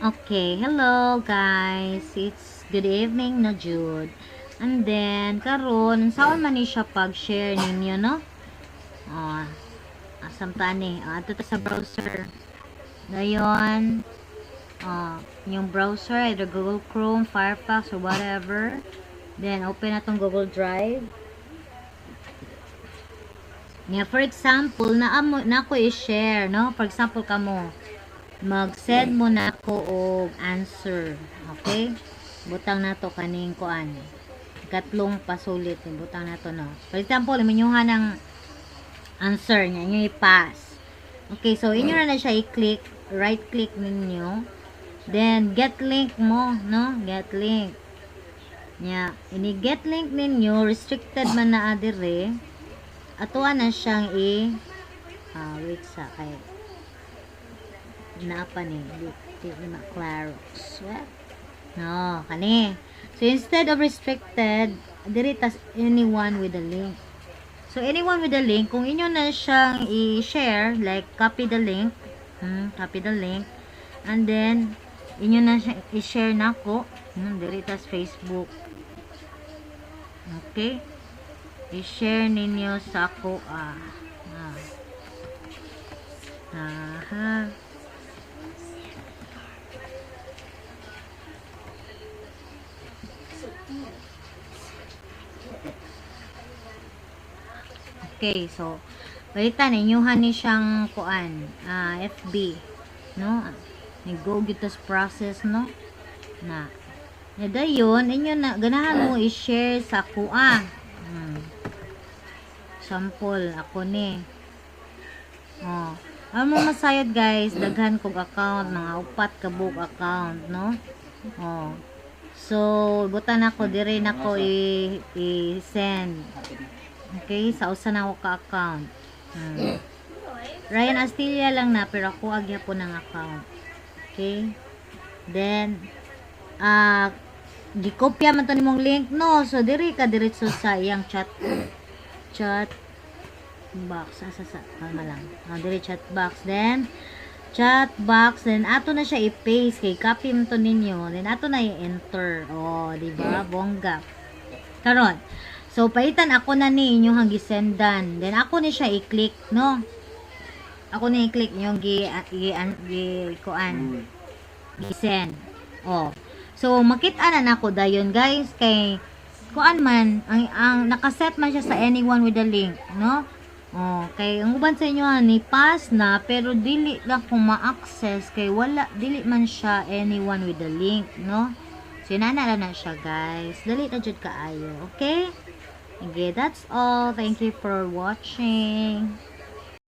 Okay, hello guys. It's good evening na Jude. And then karon saan man ni siya pag-share ninyo no? Oh, asam tani. Ato ta sa browser. Ngayon, yung browser either Google Chrome, Firefox or whatever. Then open na tong Google Drive. Yeah, for example, na ko i-share, no? For example, kamo mag-send mo na ako og answer. Okay? Butang na to kaning kuan. Katlong pasulit ni butang na to no. For example, iminyuhan ng answer niya, inyo i-pass. Okay, so inyo na siya i-click, right click ninyo. Then get link mo, no? Get link. Nya, ini get link ninyo restricted man na adire. Atuan na siyang wait sa kay naapa ni di na klaro sweat no kani, so instead of restricted diri tas anyone with the link. So anyone with the link, kung inyo na siyang i-share, like copy the link, and then inyo na siya i-share nako diri tas Facebook. Okay, i-share ninyo sa ako okay, so balitan inyuhan ni siyang kuan FB no, go get this process no na dayon inyo na ganahan mo i-share sa kuan sample ako ni ano mo masayod guys, daghan kog account, mga upat ka book account no. So butan ako dire nako i-send. Okay, sa usa na ako ka account. Ryan Astilla lang na, pero ako agya po ng account. Okay, then gikopya man to nimong link no, so diri ka diretso sa iyang chat box, kalma lang. Dire chat box, then ato na siya i-paste, kay copy mo to ninyo, then ato na i-enter. Di ba? Bongga. Karon. So paitan ako na ni inyong gisendan. Then ako ni siya i-click, no? Ako ni i-click yung gi-send. So makita na nako dayon, guys, kay kuan man ang nakaset man siya sa anyone with the link, no? Kay ang uban sa inyo ni pass na pero dili lang kung ma-access kay wala, dili man siya anyone with the link, no? So inana na siya, guys. Dali na jud kaayo, okay? Okay, that's all. Thank you for watching.